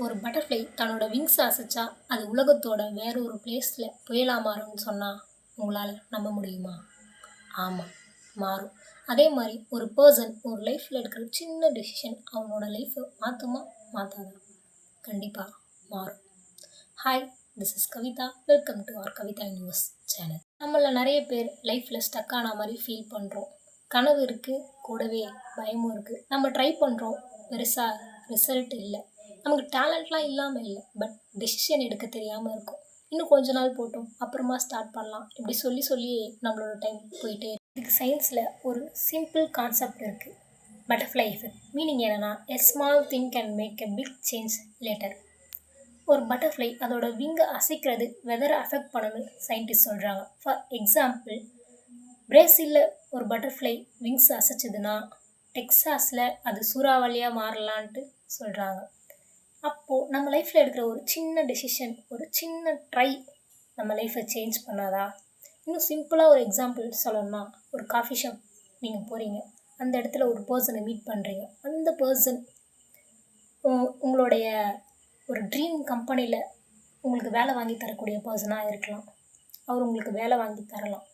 ஒரு பட்டர்ஃப்ளை தன்னோட விங்ஸ் அசைச்சா அது உலகத்தோட வேற ஒரு பிளேஸில் புயலா மாறும்னு சொன்னால் உங்களால் நம்ப முடியுமா? ஆமாம், மாறும். அதே மாதிரி ஒரு பர்சன் ஒரு லைஃப்பில் எடுக்கிற சின்ன டெசிஷன் அவனோட லைஃப்பை மாற்றுமா மாற்றாதா? கண்டிப்பாக மாறும். Hi, this is Kavitha. Welcome to our Kavitha universe channel. நம்மள நிறைய பேர் லைஃப்பில் ஸ்டக் ஆன மாதிரி ஃபீல் பண்ணுறோம். கனவு இருக்குது, கூடவே பயமும் இருக்குது. நம்ம ட்ரை பண்ணுறோம், பெருசாக ரிசல்ட் இல்லை. நமக்கு டேலண்ட்லாம் இல்லாமல் இல்லை, பட் டெசிஷன் எடுக்க தெரியாமல் இருக்கும். இன்னும் கொஞ்ச நாள் போட்டோம், அப்புறமா ஸ்டார்ட் பண்ணலாம், இப்படி சொல்லி நம்மளோட டைம் போயிட்டே இருக்கு. இதுக்கு சயின்ஸில் ஒரு சிம்பிள் கான்செப்ட் இருக்குது, பட்டர்ஃப்ளை எஃபெக்ட். மீனிங் என்னென்னா, a small thing can make a big change later. ஒரு பட்டர்ஃப்ளை அதோட விங்கை அசைக்கிறது வெதரை அஃபெக்ட் பண்ணணும்னு சயின்டிஸ்ட் சொல்கிறாங்க. ஃபார் எக்ஸாம்பிள், பிரேசிலில் ஒரு பட்டர்ஃப்ளை விங்ஸ் அசைச்சதுன்னா டெக்ஸாஸில் அது சூறாவளியாக மாறலான்ட்டு சொல்கிறாங்க. அப்போது நம்ம லைஃப்பில் எடுக்கிற ஒரு சின்ன டெசிஷன், ஒரு சின்ன ட்ரை நம்ம லைஃப்பை சேஞ்ச் பண்ணாதா? இன்னும் சிம்பிளாக ஒரு எக்ஸாம்பிள் சொல்லணும்னா, ஒரு காஃபி ஷாப் நீங்கள் போகிறீங்க, அந்த இடத்துல ஒரு பர்சனை மீட் பண்ணுறீங்க. அந்த பர்சன் உங்களுடைய ஒரு ட்ரீம் கம்பெனியில் உங்களுக்கு வேலை வாங்கி தரக்கூடிய பர்சனாக இருக்கலாம். அவர் உங்களுக்கு வேலை வாங்கி தரலாம்.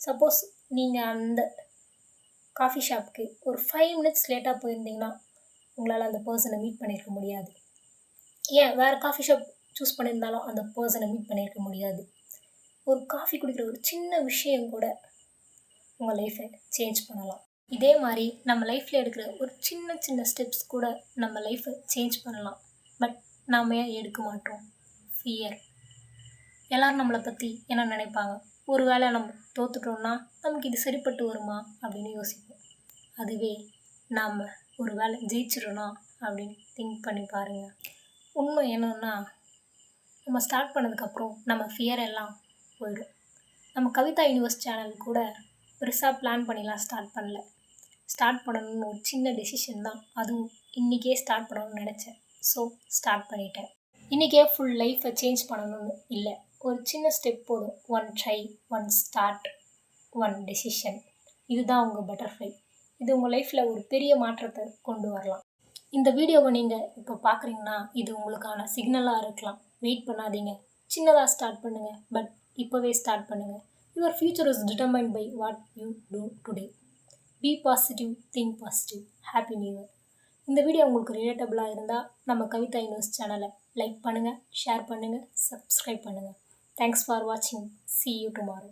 சப்போஸ் நீங்கள் அந்த காஃபி ஷாப்புக்கு ஒரு 5 மினிட்ஸ் லேட்டாக போயிருந்தீங்கன்னா உங்களால் அந்த பர்சனை மீட் பண்ணியிருக்க முடியாது. ஏன் வேறு காஃபி ஷாப் சூஸ் பண்ணியிருந்தாலும் அந்த பர்சனை மீட் பண்ணியிருக்க முடியாது. ஒரு காஃபி குடிக்கிற ஒரு சின்ன விஷயம் கூட உங்கள் லைஃப்பை சேஞ்ச் பண்ணலாம். இதே மாதிரி நம்ம லைஃப்பில் எடுக்கிற ஒரு சின்ன ஸ்டெப்ஸ் கூட நம்ம லைஃப்பை சேஞ்ச் பண்ணலாம். பட் நாம் ஏன் எடுக்க மாட்டோம்? ஃபியர். எல்லோரும் நம்மளை பற்றி என்ன நினைப்பாங்க? ஒரு வேளை நம்ம தோற்றுட்டோம்னா நமக்கு இது சரிப்பட்டு வருமா அப்படின்னு யோசிப்போம். அதுவே நாம் ஒரு வேளை ஜெயிச்சிடோன்னா அப்படின்னு திங்க் பண்ணி பாருங்கள். உண்மை என்னன்னா, நம்ம ஸ்டார்ட் பண்ணதுக்கப்புறம் நம்ம ஃபியர் எல்லாம் போயிடும். நம்ம கவிதா யூனிவர்ஸ் சேனல் கூட பெருசாக பிளான் பண்ணிலாம் ஸ்டார்ட் பண்ணல. ஸ்டார்ட் பண்ணணும்னு ஒரு சின்ன டெசிஷன் தான், அதுவும் இன்றைக்கே ஸ்டார்ட் பண்ணணும்னு நினச்சேன். ஸோ ஸ்டார்ட் பண்ணிட்டேன். இன்றைக்கே ஃபுல் லைஃப்பை சேஞ்ச் பண்ணணும்னு இல்லை, ஒரு சின்ன ஸ்டெப் போதும். 1 ட்ரை, 1 ஸ்டார்ட், 1 டெசிஷன். இதுதான் உங்கள் பட்டர்ஃப்ளை. இது உங்கள் லைஃப்பில் ஒரு பெரிய மாற்றத்தை கொண்டு வரலாம். இந்த வீடியோவை நீங்கள் இப்போ பார்க்குறீங்கன்னா இது உங்களுக்கான சிக்னலாக இருக்கலாம். வெயிட் பண்ணாதீங்க, சின்னதாக ஸ்டார்ட் பண்ணுங்கள். பட் இப்போவே ஸ்டார்ட் பண்ணுங்கள். Your future is determined by what you do today. Be positive, think positive. Happy new year. இந்த வீடியோ உங்களுக்கு ரிலேட்டபிளாக இருந்தால் நம்ம கவிதா யூனிவர்ஸ் சேனலை லைக் பண்ணுங்கள், ஷேர் பண்ணுங்கள், சப்ஸ்கிரைப் பண்ணுங்கள். Thanks for watching. See you tomorrow.